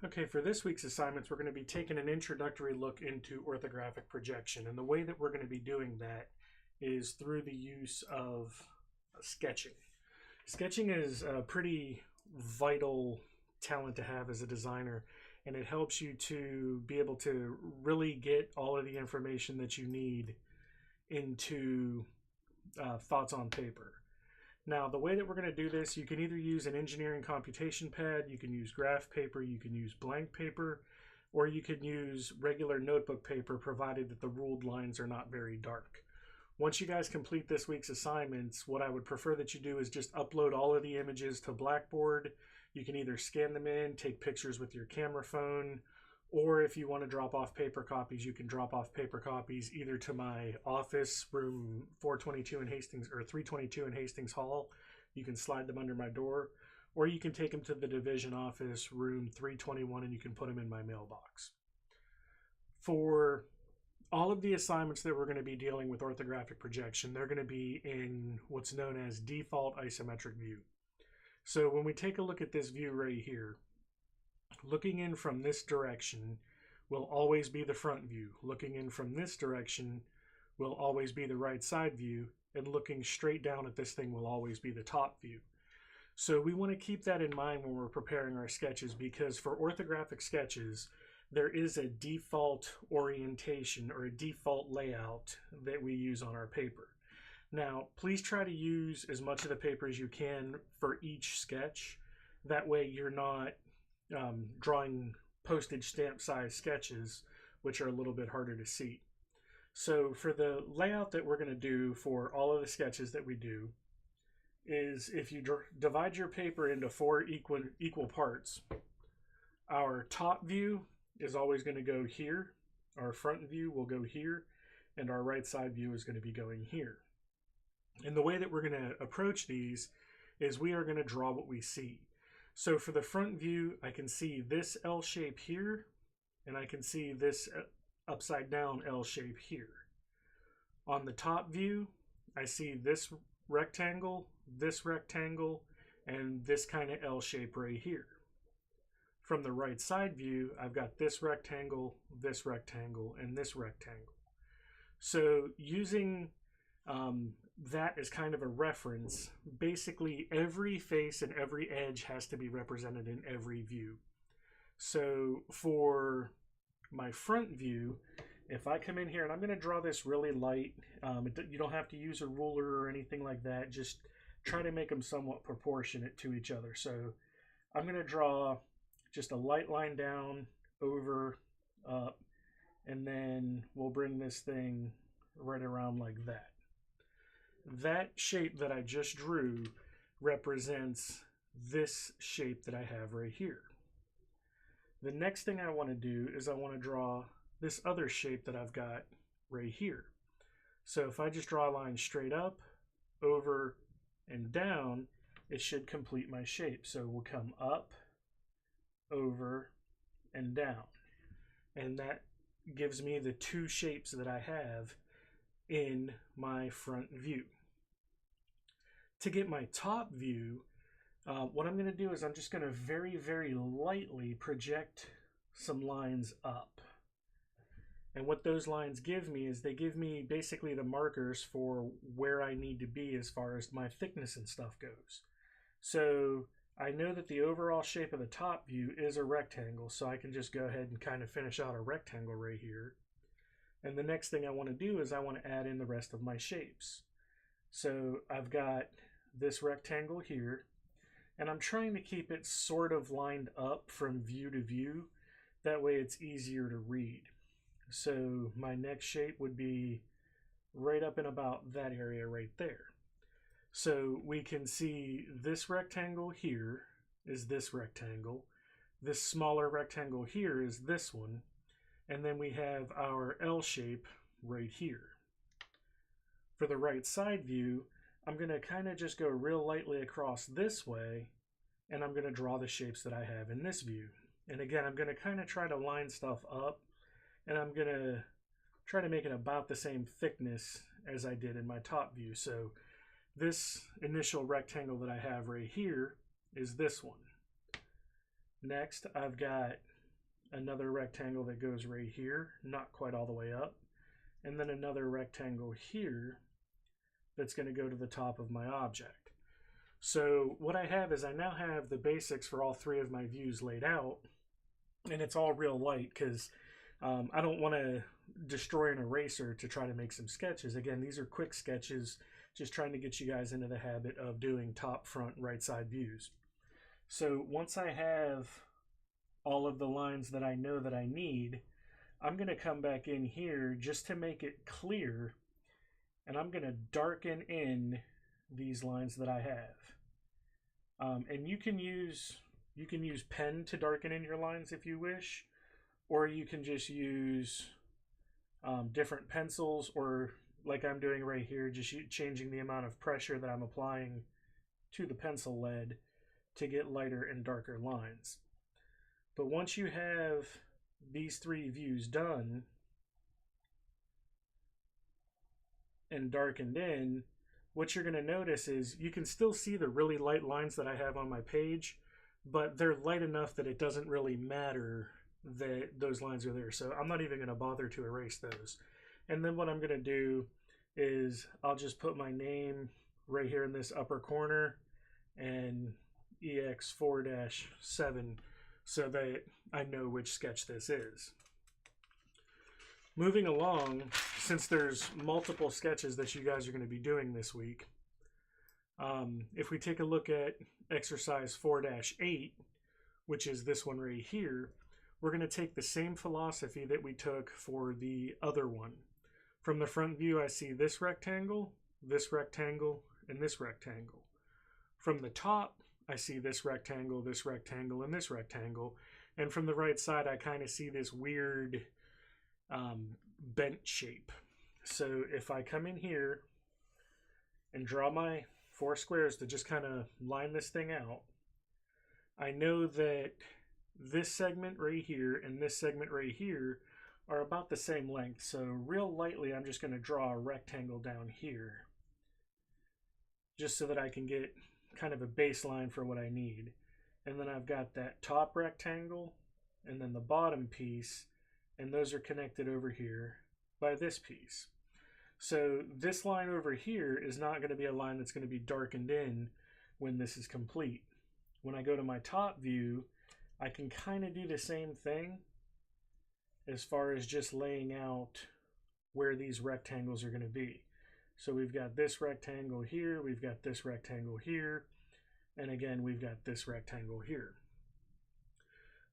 Okay, for this week's assignments, we're going to be taking an introductory look into orthographic projection. And the way that we're going to be doing that is through the use of sketching. Sketching is a pretty vital talent to have as a designer, and it helps you to be able to really get all of the information that you need into thoughts on paper. Now, the way that we're going to do this, you can either use an engineering computation pad, you can use graph paper, you can use blank paper, or you can use regular notebook paper, provided that the ruled lines are not very dark. Once you guys complete this week's assignments, what I would prefer that you do is just upload all of the images to Blackboard. You can either scan them in, take pictures with your camera phone, or if you want to drop off paper copies, you can drop off paper copies either to my office, room 422 in Hastings, or 322 in Hastings Hall. You can slide them under my door, or you can take them to the division office, room 321, and you can put them in my mailbox. For all of the assignments that we're going to be dealing with orthographic projection, they're going to be in what's known as default isometric view. So when we take a look at this view right here, looking in from this direction will always be the front view. Looking in from this direction will always be the right side view, and looking straight down at this thing will always be the top view. So we want to keep that in mind when we're preparing our sketches, because for orthographic sketches, there is a default orientation or a default layout that we use on our paper. Now, please try to use as much of the paper as you can for each sketch. That way you're not drawing postage stamp size sketches, which are a little bit harder to see. So for the layout that we're going to do for all of the sketches that we do is, if you divide your paper into four equal parts, our top view is always going to go here, our front view will go here, and our right side view is going to be going here. And the way that we're going to approach these is we are going to draw what we see. So for the front view, I can see this L shape here, and I can see this upside down L shape here. On the top view, I see this rectangle, and this kind of L shape right here. From the right side view, I've got this rectangle, and this rectangle. So using that is kind of a reference. Basically, every face and every edge has to be represented in every view. So for my front view, if I come in here and I'm going to draw this really light, you don't have to use a ruler or anything like that. Just try to make them somewhat proportionate to each other. So I'm going to draw just a light line down, over, up, and then we'll bring this thing right around like that. That shape that I just drew represents this shape that I have right here. The next thing I want to do is I want to draw this other shape that I've got right here. So if I just draw a line straight up, over, and down, it should complete my shape. So we'll come up, over, and down. And that gives me the two shapes that I have in my front view. To get my top view, what I'm going to do is I'm just going to very, very lightly project some lines up. And what those lines give me is they give me basically the markers for where I need to be as far as my thickness and stuff goes. So I know that the overall shape of the top view is a rectangle, so I can just go ahead and kind of finish out a rectangle right here. And the next thing I want to do is I want to add in the rest of my shapes. So I've got this rectangle here, and I'm trying to keep it sort of lined up from view to view. That way it's easier to read. So my next shape would be right up in about that area right there. So we can see this rectangle here is this rectangle. This smaller rectangle here is this one. And then we have our L shape right here. For the right side view, I'm going to kind of just go real lightly across this way, and I'm going to draw the shapes that I have in this view. And again, I'm going to kind of try to line stuff up, and I'm going to try to make it about the same thickness as I did in my top view. So this initial rectangle that I have right here is this one. Next, I've got another rectangle that goes right here, not quite all the way up, and then another rectangle here that's going to go to the top of my object. So what I have is I now have the basics for all three of my views laid out, and it's all real light because I don't want to destroy an eraser to try to make some sketches. Again, these are quick sketches, just trying to get you guys into the habit of doing top, front, right side views. So once I have all of the lines that I know that I need, I'm going to come back in here just to make it clear, and I'm going to darken in these lines that I have. And you can use pen to darken in your lines if you wish, or you can just use different pencils, or like I'm doing right here, just changing the amount of pressure that I'm applying to the pencil lead to get lighter and darker lines. But once you have these three views done and darkened in, what you're going to notice is you can still see the really light lines that I have on my page, but they're light enough that it doesn't really matter that those lines are there. So I'm not even going to bother to erase those. And then what I'm going to do is I'll just put my name right here in this upper corner and EX4-7 so that I know which sketch this is. Moving along, since there's multiple sketches that you guys are going to be doing this week, if we take a look at exercise 4-8, which is this one right here, we're going to take the same philosophy that we took for the other one. From the front view, I see this rectangle, and this rectangle. From the top, I see this rectangle, and this rectangle. And from the right side, I kind of see this weird bent shape. So if I come in here and draw my 4 squares to just kind of line this thing out, I know that this segment right here and this segment right here are about the same length. So real lightly, I'm just going to draw a rectangle down here, just so that I can get kind of a baseline for what I need. And then I've got that top rectangle and then the bottom piece, and those are connected over here by this piece. So this line over here is not going to be a line that's going to be darkened in when this is complete. When I go to my top view, I can kind of do the same thing as far as just laying out where these rectangles are going to be. So we've got this rectangle here, we've got this rectangle here, and again, we've got this rectangle here.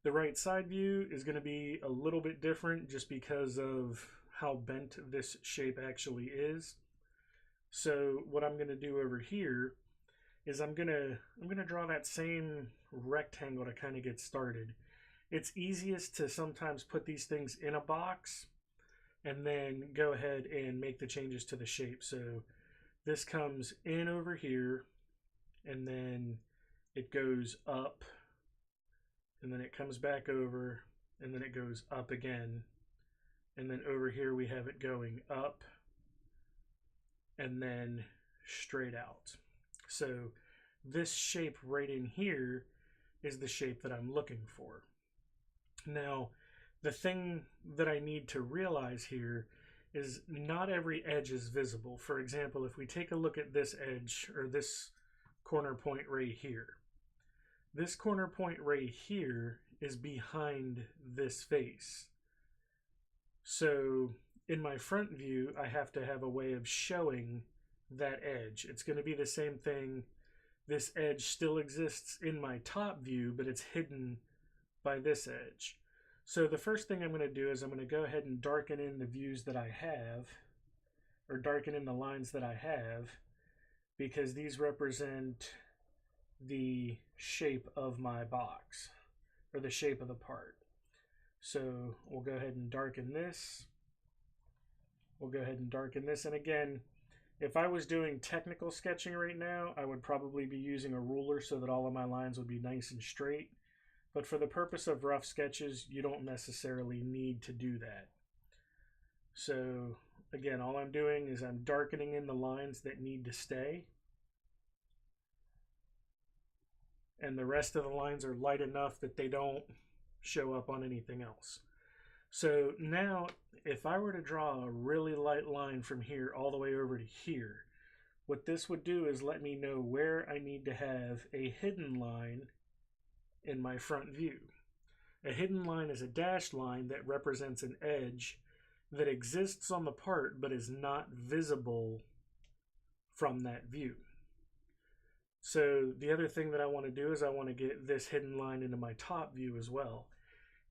The right side view is going to be a little bit different just because of how bent this shape actually is. So what I'm going to do over here is I'm going to draw that same rectangle to kind of get started. It's easiest to sometimes put these things in a box and then go ahead and make the changes to the shape. So this comes in over here, and then it goes up, and then it comes back over, and then it goes up again. And then over here we have it going up and then straight out. So this shape right in here is the shape that I'm looking for. Now, the thing that I need to realize here is not every edge is visible. For example, if we take a look at this edge, or this corner point right here, this corner point right here is behind this face. So in my front view, I have to have a way of showing that edge. It's going to be the same thing. This edge still exists in my top view, but it's hidden by this edge. So the first thing I'm going to do is I'm going to go ahead and darken in the views that I have, or darken in the lines that I have, because these represent the shape of my box, or the shape of the part. So we'll go ahead and darken this. We'll go ahead and darken this. And again, if I was doing technical sketching right now, I would probably be using a ruler so that all of my lines would be nice and straight. But for the purpose of rough sketches, you don't necessarily need to do that. So again, all I'm doing is I'm darkening in the lines that need to stay. And the rest of the lines are light enough that they don't show up on anything else. So now if I were to draw a really light line from here all the way over to here, what this would do is let me know where I need to have a hidden line in my front view. A hidden line is a dashed line that represents an edge that exists on the part but is not visible from that view. So the other thing that I want to do is I want to get this hidden line into my top view as well.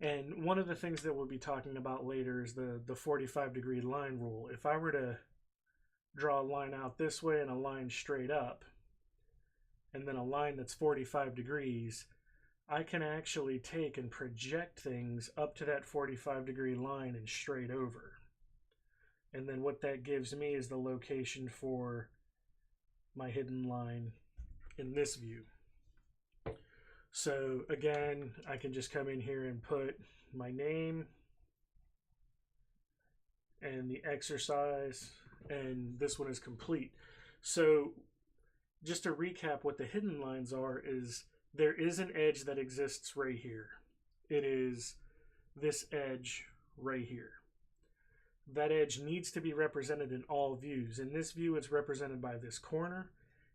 And one of the things that we'll be talking about later is the 45-degree line rule. If I were to draw a line out this way and a line straight up, and then a line that's 45 degrees, I can actually take and project things up to that 45-degree line and straight over. And then what that gives me is the location for my hidden line in this view. So again, I can just come in here and put my name and the exercise, and this one is complete. So just to recap what the hidden lines are, is there is an edge that exists right here. It is this edge right here. That edge needs to be represented in all views. In this view, it's represented by this corner.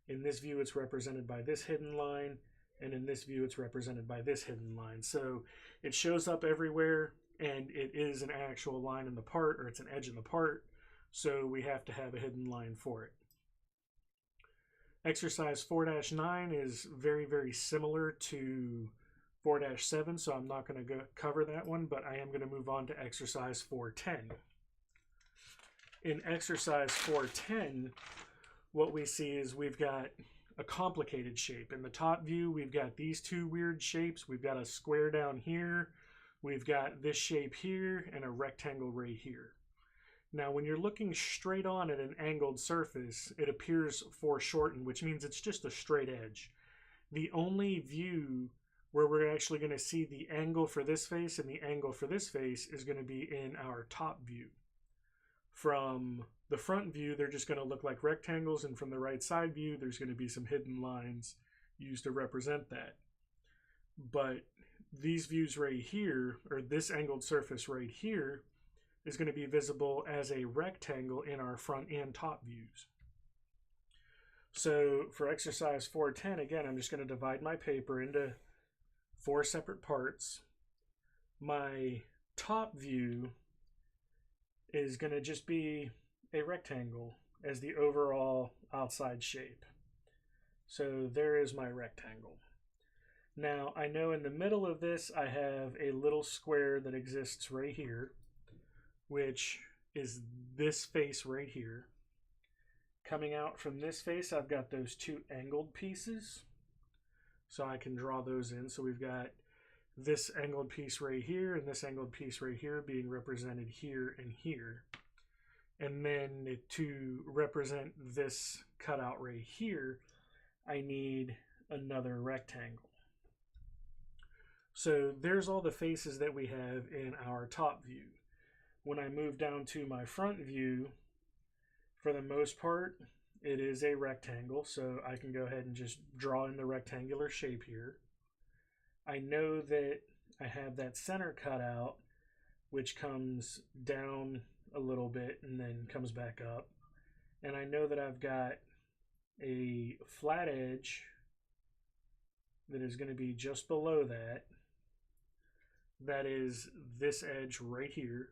In this view, it's represented by this hidden line. And in this view, it's represented by this hidden line. So it shows up everywhere, and it is an actual line in the part, or it's an edge in the part. So we have to have a hidden line for it. Exercise 4-9 is very, very similar to 4-7, so I'm not going to cover that one, but I am going to move on to exercise 4-10. In exercise 4-10, what we see is we've got a complicated shape. In the top view, we've got these two weird shapes. We've got a square down here. We've got this shape here and a rectangle right here. Now, when you're looking straight on at an angled surface, it appears foreshortened, which means it's just a straight edge. The only view where we're actually going to see the angle for this face and the angle for this face is going to be in our top view. From the front view, they're just going to look like rectangles, and from the right side view, there's going to be some hidden lines used to represent that. But these views right here, or this angled surface right here, is going to be visible as a rectangle in our front and top views. So for exercise 4-10, again, I'm just going to divide my paper into 4 separate parts. My top view is going to just be a rectangle as the overall outside shape. So there is my rectangle. Now I know in the middle of this I have a little square that exists right here, which is this face right here. Coming out from this face, I've got those 2 angled pieces, so I can draw those in. So we've got this angled piece right here and this angled piece right here being represented here and here. And then to represent this cutout right here, I need another rectangle. So there's all the faces that we have in our top view. When I move down to my front view, for the most part, it is a rectangle, so I can go ahead and just draw in the rectangular shape here. I know that I have that center cutout, which comes down a little bit and then comes back up. And I know that I've got a flat edge that is going to be just below that. That is this edge right here.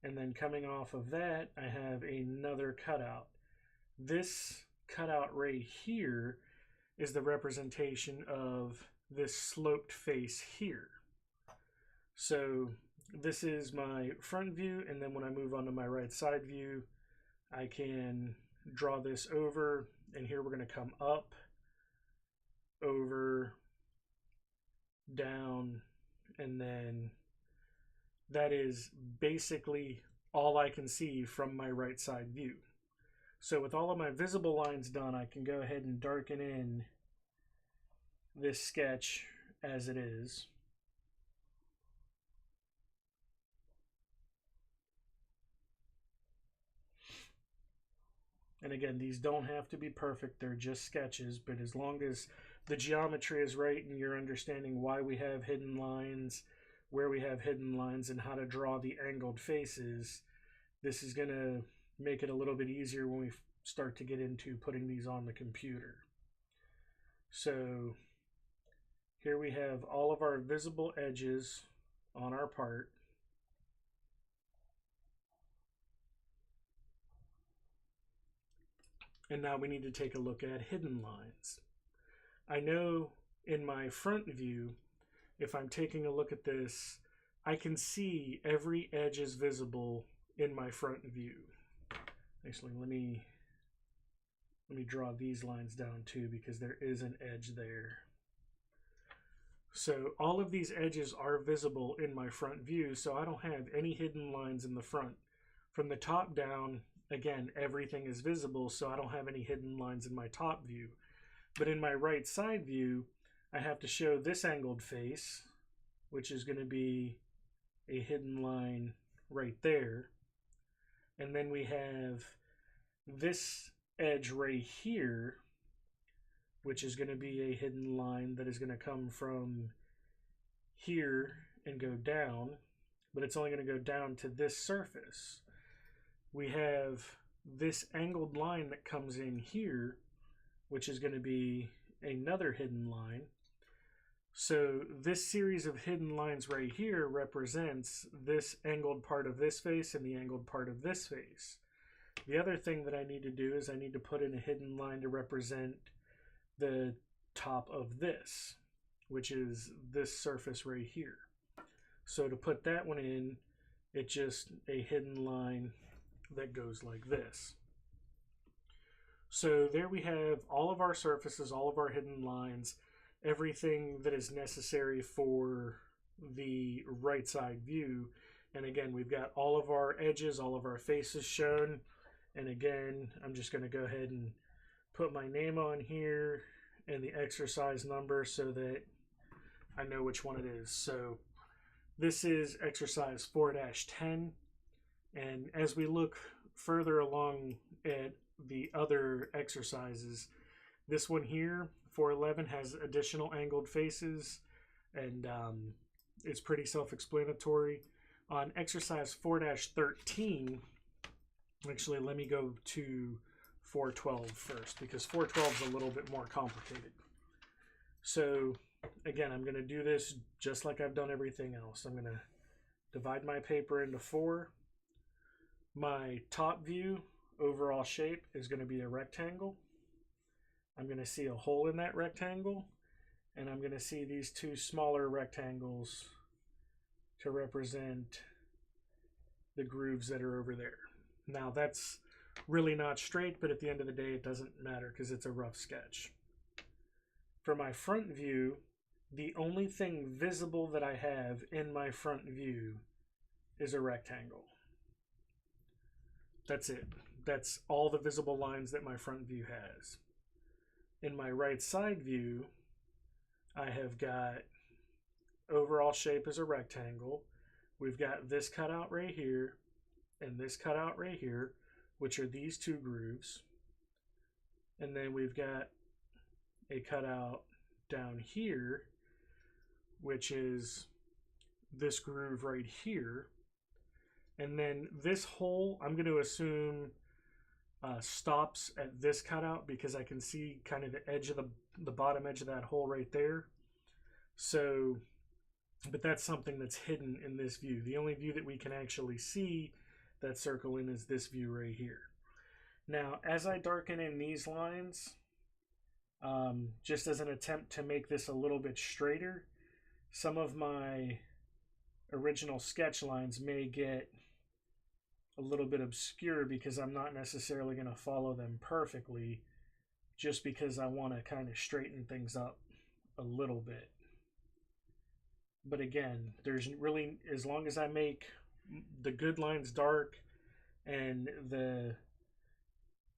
And then coming off of that, I have another cutout. This cutout right here is the representation of this sloped face here. So this is my front view, and then when I move on to my right side view, I can draw this over, and here we're going to come up, over, down, and then that is basically all I can see from my right side view. So with all of my visible lines done, I can go ahead and darken in this sketch as it is. And again, these don't have to be perfect, they're just sketches, but as long as the geometry is right and you're understanding why we have hidden lines, where we have hidden lines, and how to draw the angled faces, this is going to make it a little bit easier when we start to get into putting these on the computer. So here we have all of our visible edges on our part. And now we need to take a look at hidden lines. I know in my front view, if I'm taking a look at this, I can see every edge is visible in my front view. Actually, let me draw these lines down too, because there is an edge there. So all of these edges are visible in my front view, so I don't have any hidden lines in the front. From the top down, again, everything is visible, so I don't have any hidden lines in my top view. But in my right side view, I have to show this angled face, which is going to be a hidden line right there. And then we have this edge right here, which is going to be a hidden line that is going to come from here and go down, but it's only going to go down to this surface. We have this angled line that comes in here, which is going to be another hidden line. So this series of hidden lines right here represents this angled part of this face and the angled part of this face. The other thing that I need to do is I need to put in a hidden line to represent the top of this, which is this surface right here. So to put that one in, it's just a hidden line that goes like this. So there we have all of our surfaces, all of our hidden lines, everything that is necessary for the right side view. And again, we've got all of our edges, all of our faces shown. And again, I'm just going to go ahead and put my name on here and the exercise number so that I know which one it is. So this is exercise 4-10. And as we look further along at the other exercises, this one here, 411, has additional angled faces, and it's pretty self-explanatory. On exercise 4-13, actually, let me go to 412 first, because 412 is a little bit more complicated. So again, I'm going to do this just like I've done everything else. I'm going to divide my paper into 4. My top view overall shape is going to be a rectangle. I'm going to see a hole in that rectangle, and I'm going to see these 2 smaller rectangles to represent the grooves that are over there. Now that's really not straight, but at the end of the day it doesn't matter because it's a rough sketch. For my front view, the only thing visible that I have in my front view is a rectangle. That's it. That's all the visible lines that my front view has. In my right side view, I have got overall shape as a rectangle. We've got this cutout right here and this cutout right here, which are these 2 grooves. And then we've got a cutout down here, which is this groove right here. And then this hole, I'm going to assume stops at this cutout because I can see kind of the edge of the bottom edge of that hole right there. So, but that's something that's hidden in this view. The only view that we can actually see that circle in is this view right here. Now, as I darken in these lines, just as an attempt to make this a little bit straighter, some of my original sketch lines may get a little bit obscure because I'm not necessarily going to follow them perfectly, just because I want to kind of straighten things up a little bit. But again, there's really, as long as I make the good lines dark and the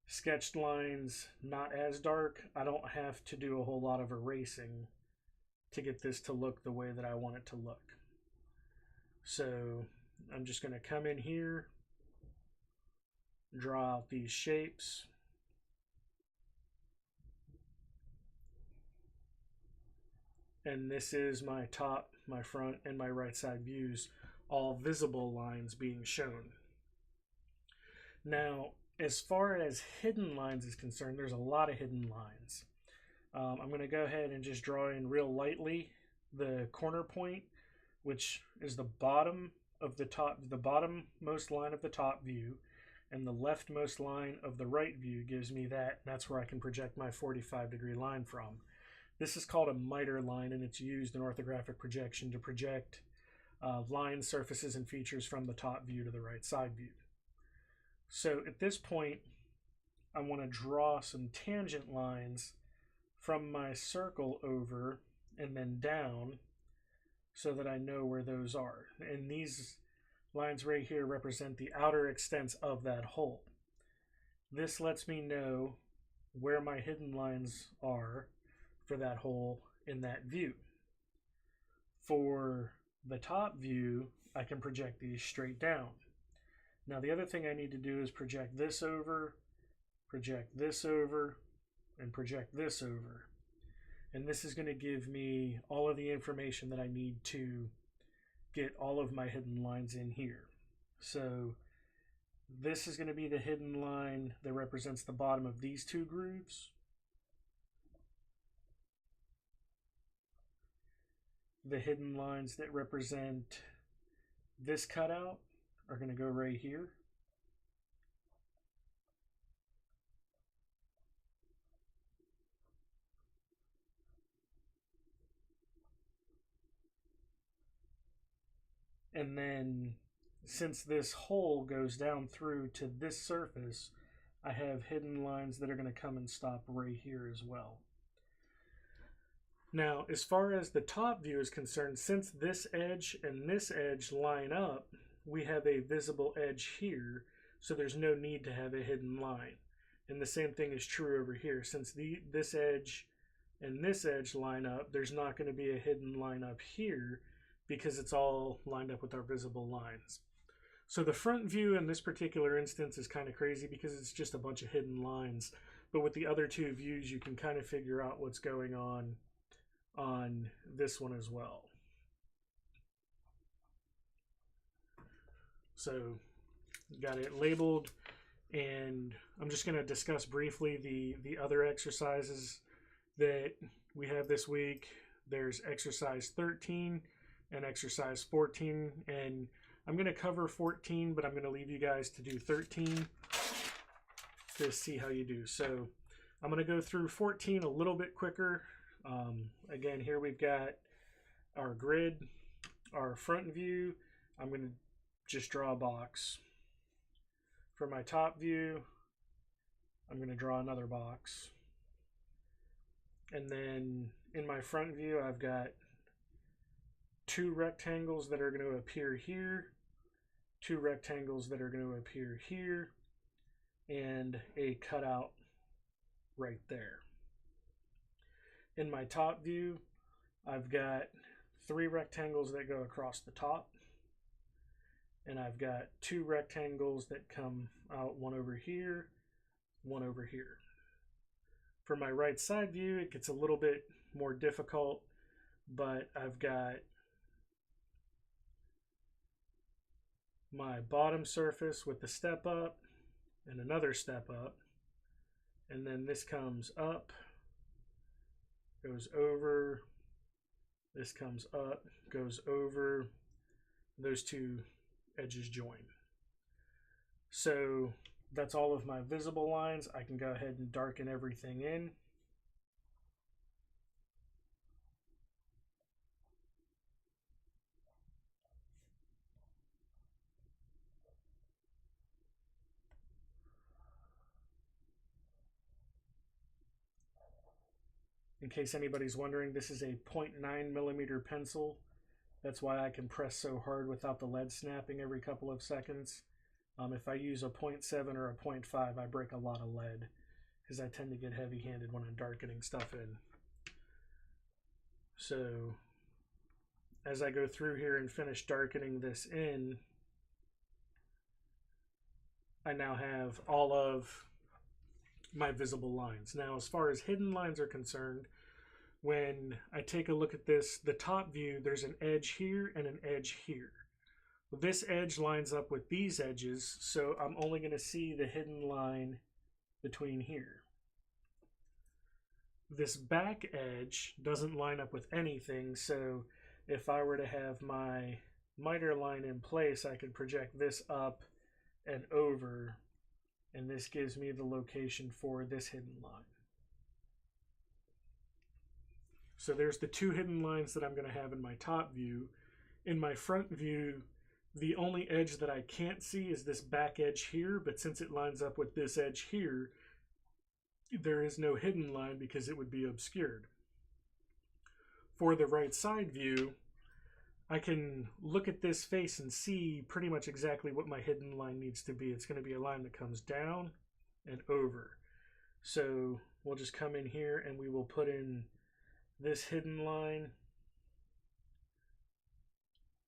sketched lines not as dark, I don't have to do a whole lot of erasing to get this to look the way that I want it to look. So I'm just going to come in here, draw out these shapes. and this is my top, my front, and my right side views, all visible lines being shown. Now, as far as hidden lines is concerned, there's a lot of hidden lines. I'm going to go ahead and just draw in real lightly the corner point, which is the bottom of the bottommost line of the top view, and the leftmost line of the right view gives me that, and that's where I can project my 45-degree line from. This is called a miter line, and it's used in orthographic projection to project lines, surfaces, and features from the top view to the right side view. So at this point, I want to draw some tangent lines from my circle over and then down so that I know where those are. And these lines right here represent the outer extents of that hole. This lets me know where my hidden lines are for that hole in that view. For the top view, I can project these straight down. Now the other thing I need to do is project this over, and project this over. And this is going to give me all of the information that I need to get all of my hidden lines in here. So this is going to be the hidden line that represents the bottom of these two grooves. The hidden lines that represent this cutout are going to go right here. And then since this hole goes down through to this surface, I have hidden lines that are going to come and stop right here as well. Now, as far as the top view is concerned, since this edge and this edge line up, we have a visible edge here, so there's no need to have a hidden line. And the same thing is true over here. Since this edge and this edge line up, there's not going to be a hidden line up here because it's all lined up with our visible lines. So the front view in this particular instance is kind of crazy because it's just a bunch of hidden lines. But with the other two views, you can kind of figure out what's going on this one as well. So got it labeled, and I'm just going to discuss briefly the other exercises that we have this week. There's exercise 13 and exercise 14, and I'm going to cover 14, but I'm going to leave you guys to do 13 to see how you do. So I'm going to go through 14 a little bit quicker. Again, here we've got our grid, our front view. I'm going to just draw a box. For my top view, I'm going to draw another box. And then in my front view, I've got two rectangles that are going to appear here, two rectangles that are going to appear here, and a cutout right there. In my top view, I've got three rectangles that go across the top, and I've got two rectangles that come out, one over here, one over here. For my right side view, it gets a little bit more difficult, but I've got my bottom surface with the step up and another step up, and then this comes up, goes over, this comes up, goes over, those two edges join. So that's all of my visible lines. I can go ahead and darken everything in. In case anybody's wondering, this is a 0.9 millimeter pencil. That's why I can press so hard without the lead snapping every couple of seconds. If I use a 0.7 or a 0.5, I break a lot of lead because I tend to get heavy-handed when I'm darkening stuff in. So as I go through here and finish darkening this in, I now have all of my visible lines. Now, as far as hidden lines are concerned, when I take a look at this, the top view, there's an edge here and an edge here. This edge lines up with these edges, so I'm only going to see the hidden line between here. This back edge doesn't line up with anything, so if I were to have my miter line in place, I could project this up and over, and this gives me the location for this hidden line. So there's the two hidden lines that I'm going to have in my top view. In my front view, the only edge that I can't see is this back edge here, but since it lines up with this edge here, there is no hidden line because it would be obscured. For the right side view, I can look at this face and see pretty much exactly what my hidden line needs to be. It's going to be a line that comes down and over. So we'll just come in here and we will put in this hidden line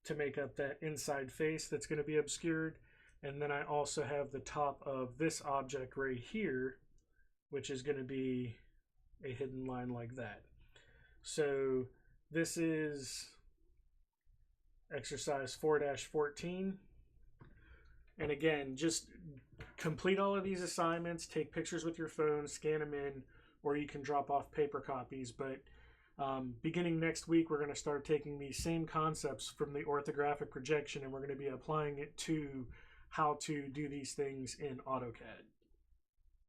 to make up that inside face that's going to be obscured. And then I also have the top of this object right here, which is going to be a hidden line like that. So this is exercise 4-14. And again, just complete all of these assignments, take pictures with your phone, scan them in, or you can drop off paper copies. But beginning next week, we're going to start taking these same concepts from the orthographic projection, and we're going to be applying it to how to do these things in AutoCAD.